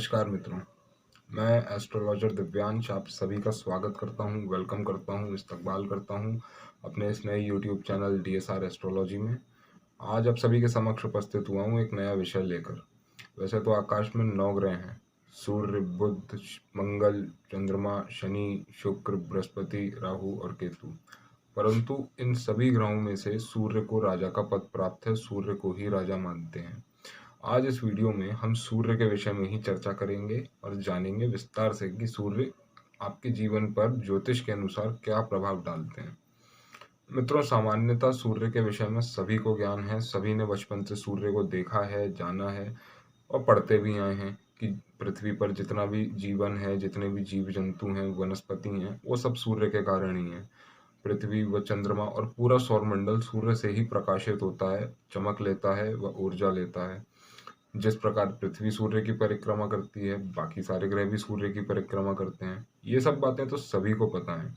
नमस्कार मित्रों, मैं एस्ट्रोलॉजर दिव्यांश आप सभी का स्वागत करता हूं, वेलकम करता हूं, इस्तकबाल करता हूं अपने इस नए यूट्यूब चैनल डीएसआर एस्ट्रोलॉजी में। आज आप सभी के समक्ष उपस्थित हुआ हूं एक नया विषय लेकर। वैसे तो आकाश में 9 ग्रह हैं: सूर्य, बुध, मंगल, चंद्रमा, शनि, शुक्र, बृहस्पति, राहु और केतु। परंतु इन सभी ग्रहों में से सूर्य को राजा का पद प्राप्त है, सूर्य को ही राजा मानते हैं। आज इस वीडियो में हम सूर्य के विषय में ही चर्चा करेंगे और जानेंगे विस्तार से कि सूर्य आपके जीवन पर ज्योतिष के अनुसार क्या प्रभाव डालते हैं। मित्रों, सामान्यतः सूर्य के विषय में सभी को ज्ञान है, सभी ने बचपन से सूर्य को देखा है, जाना है और पढ़ते भी आए हैं कि पृथ्वी पर जितना भी जीवन है, जितने भी जीव जंतु हैं, वनस्पति हैं, वो सब सूर्य के कारण ही हैं। पृथ्वी व चंद्रमा और पूरा सौरमंडल सूर्य से ही प्रकाशित होता है, चमक लेता है व ऊर्जा लेता है। जिस प्रकार पृथ्वी सूर्य की परिक्रमा करती है, बाकी सारे ग्रह भी सूर्य की परिक्रमा करते हैं। ये सब बातें तो सभी को पता हैं।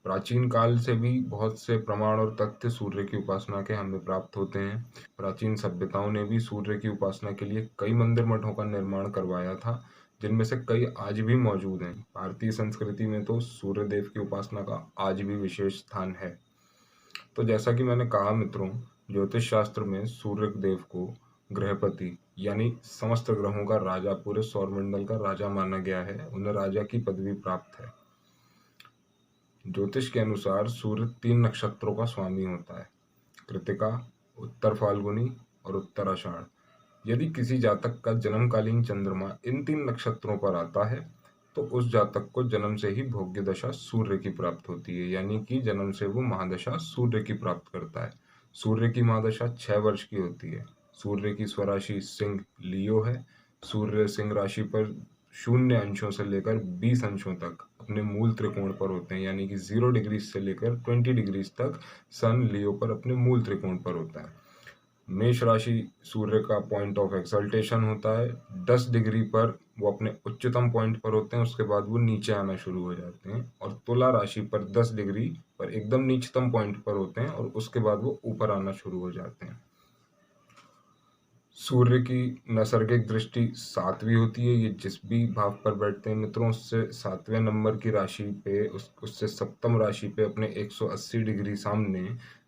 प्राचीन काल से भी बहुत से प्रमाण और तथ्य सूर्य की उपासना के हमें प्राप्त होते हैं। प्राचीन सभ्यताओं ने भी सूर्य की उपासना के लिए कई मंदिर मठों का निर्माण करवाया था, जिनमें से कई आज भी मौजूद हैं। भारतीय संस्कृति में तो सूर्य देव की उपासना का आज भी विशेष स्थान है। तो जैसा कि मैंने कहा मित्रों, ज्योतिष शास्त्र में सूर्य देव को ग्रहपति यानी समस्त ग्रहों का राजा, पूरे सौरमंडल का राजा माना गया है। उन्हें राजा की पदवी प्राप्त है। ज्योतिष के अनुसार सूर्य 3 नक्षत्रों का स्वामी होता है: कृतिका, उत्तर फाल्गुनी और उत्तराषाढ़। यदि किसी जातक का जन्मकालीन चंद्रमा इन 3 नक्षत्रों पर आता है तो उस जातक को जन्म से ही भोग्य दशा सूर्य की प्राप्त होती है, यानी कि जन्म से वो महादशा सूर्य की प्राप्त करता है। सूर्य की महादशा 6 वर्ष की होती है। सूर्य की स्वराशि सिंह लियो है। सूर्य सिंह राशि पर 0 अंशों से लेकर 20 अंशों तक अपने मूल त्रिकोण पर होते हैं, यानी कि 0 डिग्री से लेकर 20 डिग्री तक सन लियो पर अपने मूल त्रिकोण पर होता है। मेष राशि सूर्य का पॉइंट ऑफ एक्सल्टेशन होता है। 10 डिग्री पर वो अपने उच्चतम पॉइंट पर होते हैं, उसके बाद वो नीचे आना शुरू हो जाते हैं। और तुला राशि पर 10 डिग्री पर एकदम नीचतम पॉइंट पर होते हैं और उसके बाद वो ऊपर आना शुरू हो जाते हैं। सूर्य की नैसर्गिक दृष्टि 7वीं होती है। ये जिस भी भाव पर बैठते हैं मित्रों, उससे 7वें नंबर की राशि पे, उससे सप्तम राशि पे अपने 180 डिग्री सामने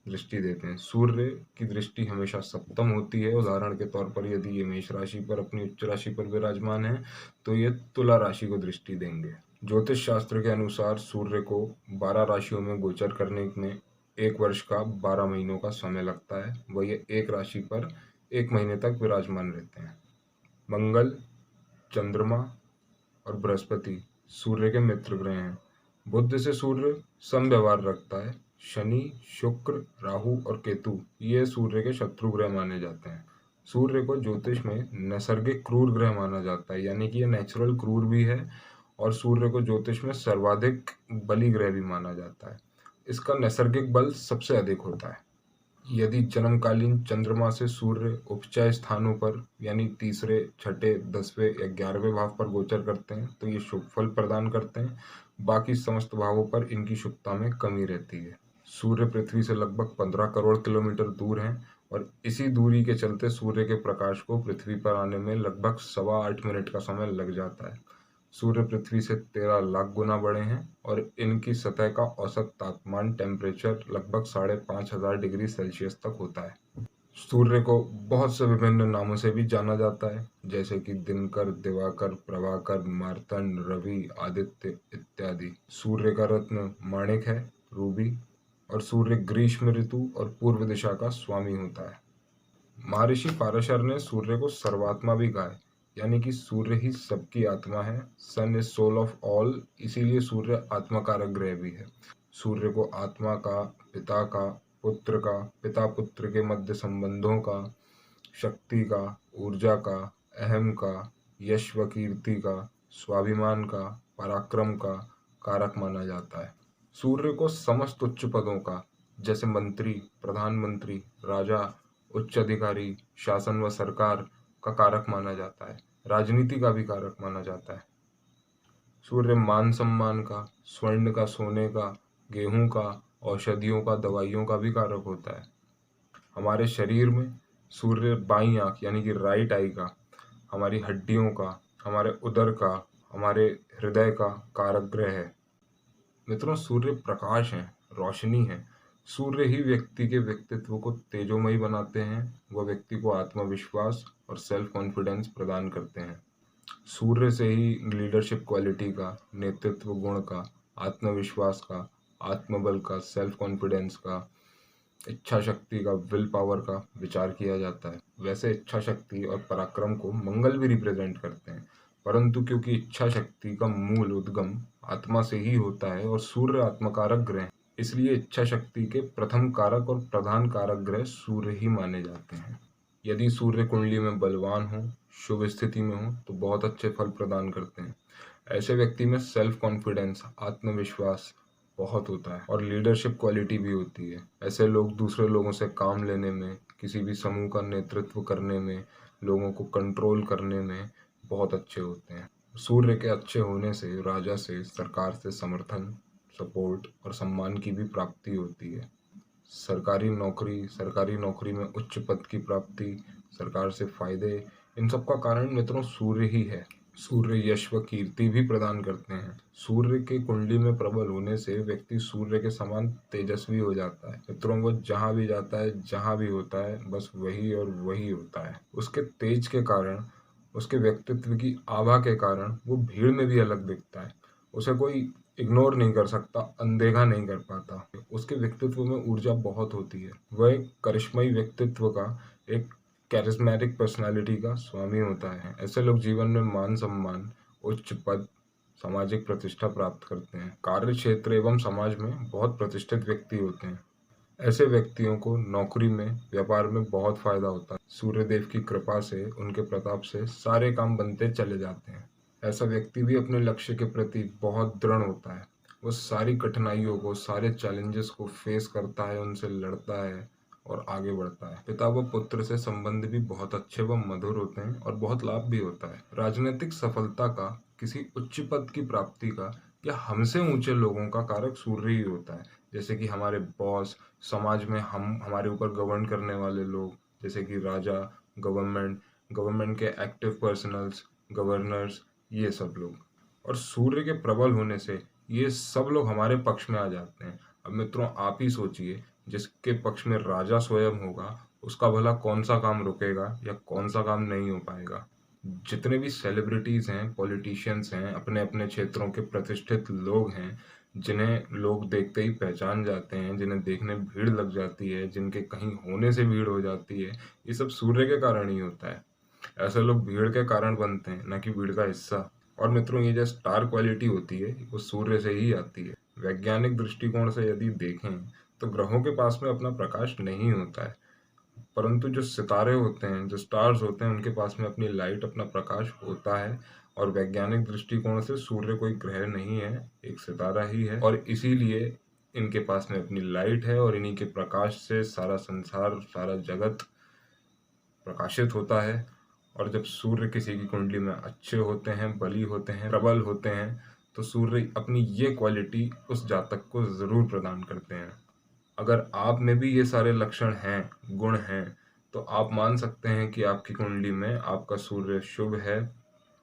दृष्टि देते हैं। सूर्य की दृष्टि हमेशा सप्तम होती है। उदाहरण के तौर पर यदि ये मेष राशि पर अपनी उच्च राशि पर विराजमान है तो ये तुला राशि को दृष्टि देंगे। ज्योतिष शास्त्र के अनुसार सूर्य को 12 राशियों में गोचर करने में 1 वर्ष का 12 महीनों का समय लगता है। वह ये एक राशि पर 1 महीने तक विराजमान रहते हैं। मंगल, चंद्रमा और बृहस्पति सूर्य के मित्र ग्रह हैं। बुध से सूर्य सम व्यवहार रखता है। शनि, शुक्र, राहु और केतु ये सूर्य के शत्रु ग्रह माने जाते हैं। सूर्य को ज्योतिष में नैसर्गिक क्रूर ग्रह माना जाता है, यानी कि ये नेचुरल क्रूर भी है। और सूर्य को ज्योतिष में सर्वाधिक बली ग्रह भी माना जाता है। इसका नैसर्गिक बल सबसे अधिक होता है। यदि जन्मकालीन चंद्रमा से सूर्य उपचय स्थानों पर यानी तीसरे, छठे, 10वें या 11वें भाव पर गोचर करते हैं तो ये शुभ फल प्रदान करते हैं। बाकी समस्त भावों पर इनकी शुभता में कमी रहती है। सूर्य पृथ्वी से लगभग 15 करोड़ किलोमीटर दूर हैं और इसी दूरी के चलते सूर्य के प्रकाश को पृथ्वी पर आने में लगभग 8.25 मिनट का समय लग जाता है। सूर्य पृथ्वी से 13 लाख गुना बड़े हैं और इनकी सतह का औसत तापमान टेम्परेचर लगभग 5,500 डिग्री सेल्सियस तक होता है। सूर्य को बहुत से विभिन्न नामों से भी जाना जाता है, जैसे कि दिनकर, दिवाकर, प्रभाकर, मार्तंड, रवि, आदित्य इत्यादि। सूर्य का रत्न माणिक है, रूबी। और सूर्य ग्रीष्म ऋतु और पूर्व दिशा का स्वामी होता है। महर्षि पाराशर ने सूर्य को सर्वात्मा भी कहा है, यानी कि सूर्य ही सबकी आत्मा है। सन इज सोल ऑफ ऑल, इसीलिए सूर्य आत्मा कारक ग्रह भी है। सूर्य को आत्मा का, पिता का, पुत्र का, पिता पुत्र के मध्य संबंधों का, शक्ति का, ऊर्जा का, अहम का, यश व कीर्ति का, स्वाभिमान का, पराक्रम का कारक माना जाता है। सूर्य को समस्त उच्च पदों का, जैसे मंत्री, प्रधानमंत्री, राजा, उच्च अधिकारी, शासन व सरकार का कारक माना जाता है। राजनीति का भी कारक माना जाता है। सूर्य मान सम्मान का, स्वर्ण का, सोने का, गेहूं का, औषधियों का, दवाइयों का भी कारक होता है। हमारे शरीर में सूर्य बाईं आंख यानी कि राइट आई का, हमारी हड्डियों का, हमारे उदर का, हमारे हृदय का कारक ग्रह है। मित्रों, सूर्य प्रकाश है, रोशनी है। सूर्य ही व्यक्ति के व्यक्तित्व को तेजोमयी बनाते हैं। वह व्यक्ति को आत्मविश्वास और सेल्फ कॉन्फिडेंस प्रदान करते हैं। सूर्य से ही लीडरशिप क्वालिटी का, नेतृत्व गुण का, आत्मविश्वास का, आत्मबल का, सेल्फ कॉन्फिडेंस का, इच्छा शक्ति का, विल पावर का विचार किया जाता है। वैसे इच्छा शक्ति और पराक्रम को मंगल भी रिप्रेजेंट करते हैं, परंतु क्योंकि इच्छा शक्ति का मूल उद्गम आत्मा से ही होता है और सूर्य आत्मकारक ग्रह है, इसलिए इच्छा शक्ति के प्रथम कारक और प्रधान कारक ग्रह सूर्य ही माने जाते हैं। यदि सूर्य कुंडली में बलवान हो, शुभ स्थिति में हो, तो बहुत अच्छे फल प्रदान करते हैं। ऐसे व्यक्ति में सेल्फ कॉन्फिडेंस, आत्मविश्वास बहुत होता है और लीडरशिप क्वालिटी भी होती है। ऐसे लोग दूसरे लोगों से काम लेने में, किसी भी समूह का नेतृत्व करने में, लोगों को कंट्रोल करने में बहुत अच्छे होते हैं। सूर्य के अच्छे होने से राजा से, सरकार से समर्थन, सपोर्ट और सम्मान की भी प्राप्ति होती है। सरकारी नौकरी में उच्च पद की प्राप्ति, सरकार से फायदे, इन सब का कारण मित्रों सूर्य ही है। सूर्य यश व कीर्ति भी प्रदान करते हैं। सूर्य के कुंडली में प्रबल होने से व्यक्ति सूर्य के समान तेजस्वी हो जाता है। मित्रों, वो जहाँ भी जाता है, जहाँ भी होता है, बस वही और वही होता है। उसके तेज के कारण, उसके व्यक्तित्व की आभा के कारण वो भीड़ में भी अलग दिखता है। उसे कोई इग्नोर नहीं कर सकता, अनदेखा नहीं कर पाता। उसके व्यक्तित्व में ऊर्जा बहुत होती है। वह एक करिश्माई व्यक्तित्व का, एक कैरिस्मेटिक पर्सनालिटी का स्वामी होता है। ऐसे लोग जीवन में मान सम्मान, उच्च पद, सामाजिक प्रतिष्ठा प्राप्त करते हैं। कार्य क्षेत्र एवं समाज में बहुत प्रतिष्ठित व्यक्ति होते हैं। ऐसे व्यक्तियों को नौकरी में, व्यापार में बहुत फायदा होता है। सूर्यदेव की कृपा से, उनके प्रताप से सारे काम बनते चले जाते हैं। ऐसा व्यक्ति भी अपने लक्ष्य के प्रति बहुत दृढ़ होता है। वो सारी कठिनाइयों को, सारे चैलेंजेस को फेस करता है, उनसे लड़ता है और आगे बढ़ता है। पिता व पुत्र से संबंध भी बहुत अच्छे व मधुर होते हैं और बहुत लाभ भी होता है। राजनीतिक सफलता का, किसी उच्च पद की प्राप्ति का या हमसे ऊंचे लोगों का कारक सूर्य ही होता है। जैसे कि हमारे बॉस, समाज में हमारे ऊपर गवर्न करने वाले लोग, जैसे कि राजा, गवर्नमेंट, गवर्नमेंट के एक्टिव पर्सनल्स, गवर्नर्स, ये सब लोग। और सूर्य के प्रबल होने से ये सब लोग हमारे पक्ष में आ जाते हैं। अब मित्रों, आप ही सोचिए, जिसके पक्ष में राजा स्वयं होगा, उसका भला कौन सा काम रुकेगा या कौन सा काम नहीं हो पाएगा। जितने भी सेलिब्रिटीज हैं, पॉलिटिशियंस हैं, अपने अपने क्षेत्रों के प्रतिष्ठित लोग हैं, जिन्हें लोग देखते ही पहचान जाते हैं, जिन्हें देखने भीड़ लग जाती है, जिनके कहीं होने से भीड़ हो जाती है, ये सब सूर्य के कारण ही होता है। ऐसे लोग भीड़ के कारण बनते हैं, न कि भीड़ का हिस्सा। और मित्रों, ये जो स्टार क्वालिटी होती है, वो सूर्य से ही आती है। वैज्ञानिक दृष्टिकोण से यदि देखें तो ग्रहों के पास में अपना प्रकाश नहीं होता है, परंतु जो सितारे होते हैं, जो स्टार्स होते हैं, उनके पास में अपनी लाइट, अपना प्रकाश होता है। और वैज्ञानिक दृष्टिकोण से सूर्य कोई ग्रह नहीं है, एक सितारा ही है, और इसीलिए इनके पास में अपनी लाइट है और इन्हीं के प्रकाश से सारा संसार, सारा जगत प्रकाशित होता है। और जब सूर्य किसी की कुंडली में अच्छे होते हैं, बली होते हैं, प्रबल होते हैं, तो सूर्य अपनी ये क्वालिटी उस जातक को जरूर प्रदान करते हैं। अगर आप में भी ये सारे लक्षण हैं, गुण हैं, तो आप मान सकते हैं कि आपकी कुंडली में आपका सूर्य शुभ है,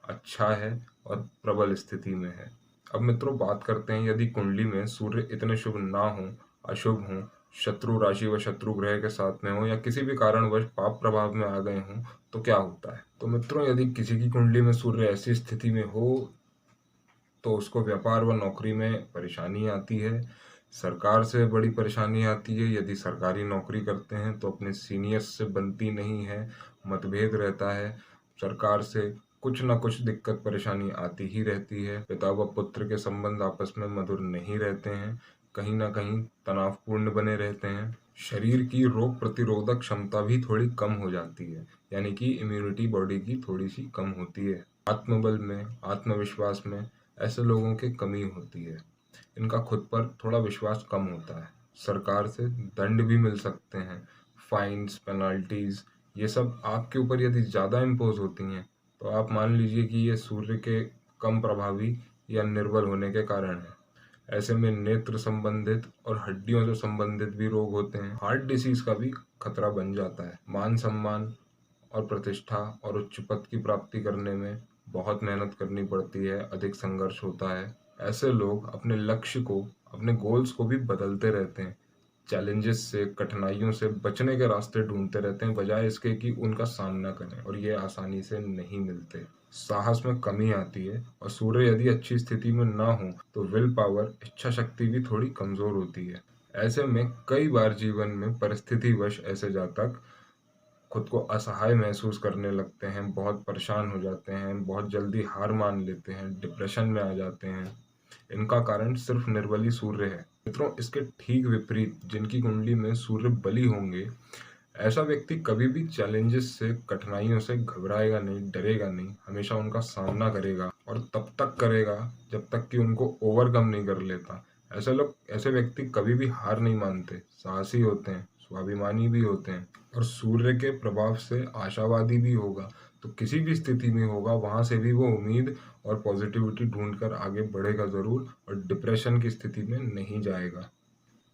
अच्छा है और प्रबल स्थिति में है। अब मित्रों, बात करते हैं, यदि कुंडली में सूर्य इतने शुभ ना हो, अशुभ हो, शत्रु राशि व शत्रु ग्रह के साथ में हो, या किसी भी कारणवश पाप प्रभाव में आ गए हों, तो क्या होता है। तो मित्रों, यदि किसी की कुंडली में सूर्य ऐसी स्थिति में हो, तो उसको व्यापार व नौकरी में परेशानी आती है। सरकार से बड़ी परेशानी आती है। यदि सरकारी नौकरी करते हैं तो अपने सीनियर्स से बनती नहीं है, मतभेद रहता है। सरकार से कुछ ना कुछ दिक्कत परेशानी आती ही रहती है। पिता व पुत्र के संबंध आपस में मधुर नहीं रहते हैं, कहीं ना कहीं तनावपूर्ण बने रहते हैं। शरीर की रोग प्रतिरोधक क्षमता भी थोड़ी कम हो जाती है, यानी कि इम्यूनिटी बॉडी की थोड़ी सी कम होती है। आत्मबल में, आत्मविश्वास में ऐसे लोगों की कमी होती है। इनका खुद पर थोड़ा विश्वास कम होता है। सरकार से दंड भी मिल सकते हैं, फाइन्स, पेनल्टीज, ये सब आपके ऊपर यदि ज़्यादा इम्पोज होती हैं, तो आप मान लीजिए कि ये सूर्य के कम प्रभावी या निर्बल होने के कारण है। ऐसे में नेत्र संबंधित और हड्डियों से संबंधित भी रोग होते हैं। हार्ट डिसीज का भी खतरा बन जाता है। मान सम्मान और प्रतिष्ठा और उच्च पद की प्राप्ति करने में बहुत मेहनत करनी पड़ती है, अधिक संघर्ष होता है। ऐसे लोग अपने लक्ष्य को, अपने गोल्स को भी बदलते रहते हैं। चैलेंजेस से, कठिनाइयों से बचने के रास्ते ढूंढते रहते हैं, बजाय इसके कि उनका सामना करें, और ये आसानी से नहीं मिलते। साहस में कमी आती है, और सूर्य यदि अच्छी स्थिति में ना हो तो विल पावर, इच्छा शक्ति भी थोड़ी कमजोर होती है। ऐसे में कई बार जीवन में परिस्थितिवश ऐसे जातक खुद को असहाय महसूस करने लगते हैं, बहुत परेशान हो जाते हैं, बहुत जल्दी हार मान लेते हैं, डिप्रेशन में आ जाते हैं। इनका कारण सिर्फ निर्बली सूर्य है। मित्रों, इसके ठीक विपरीत जिनकी कुंडली में सूर्य बली होंगे, ऐसा व्यक्ति कभी भी चैलेंजेस से, कठिनाइयों से घबराएगा नहीं, डरेगा नहीं, हमेशा उनका सामना करेगा, और तब तक करेगा जब तक कि उनको ओवरकम नहीं कर लेता। ऐसे व्यक्ति कभी भी हार नहीं मानते, साहसी होते हैं, स्वाभिमानी भी होते हैं, और सूर्य के प्रभाव से आशावादी भी होगा। तो किसी भी स्थिति में होगा, वहां से भी वो उम्मीद और पॉजिटिविटी ढूंढकर आगे बढ़ेगा जरूर, और डिप्रेशन की स्थिति में नहीं जाएगा।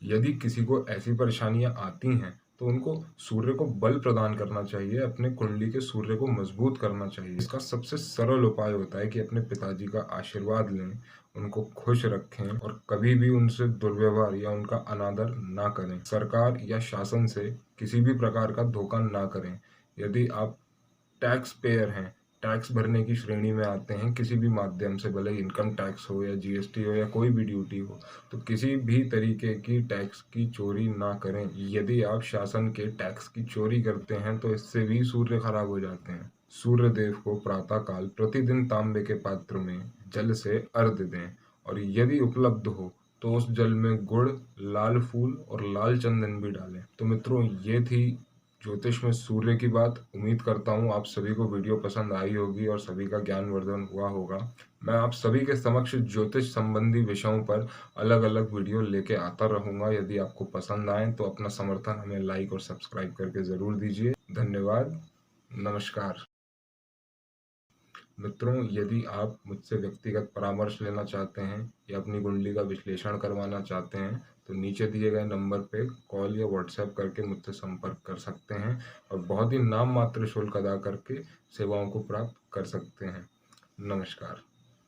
यदि किसी को ऐसी परेशानियां आती हैं तो उनको सूर्य को बल प्रदान करना चाहिए, अपने कुंडली के सूर्य को मजबूत करना चाहिए। इसका सबसे सरल उपाय होता है कि अपने पिताजी का आशीर्वाद लें, उनको खुश रखें, और कभी भी उनसे दुर्व्यवहार या उनका अनादर ना करें। सरकार या शासन से किसी भी प्रकार का धोखा ना करें। यदि आप टैक्स पेयर हैं, टैक्स भरने की श्रेणी में आते हैं किसी भी माध्यम से, भले इनकम टैक्स हो या जीएसटी हो या कोई भी ड्यूटी हो, तो किसी भी तरीके की टैक्स की चोरी ना करें। यदि आप शासन के टैक्स की चोरी करते हैं तो इससे भी सूर्य खराब हो जाते हैं। सूर्य देव को प्रातः काल प्रतिदिन तांबे के पात्र में जल से अर्घ्य दें, और यदि उपलब्ध हो तो उस जल में गुड़, लाल फूल और लाल चंदन भी डालें। तो मित्रों, ये थी ज्योतिष में सूर्य की बात। उम्मीद करता हूँ आप सभी को वीडियो पसंद आई होगी और सभी का ज्ञानवर्धन हुआ होगा। मैं आप सभी के समक्ष ज्योतिष संबंधी विषयों पर अलग अलग वीडियो लेके आता रहूंगा। यदि आपको पसंद आए तो अपना समर्थन हमें लाइक और सब्सक्राइब करके जरूर दीजिए। धन्यवाद। नमस्कार। मित्रों, यदि आप मुझसे व्यक्तिगत परामर्श लेना चाहते हैं या अपनी कुंडली का विश्लेषण करवाना चाहते हैं तो नीचे दिए गए नंबर पे कॉल या व्हाट्सएप करके मुझसे संपर्क कर सकते हैं, और बहुत ही नाम मात्र शुल्क अदा करके सेवाओं को प्राप्त कर सकते हैं। नमस्कार।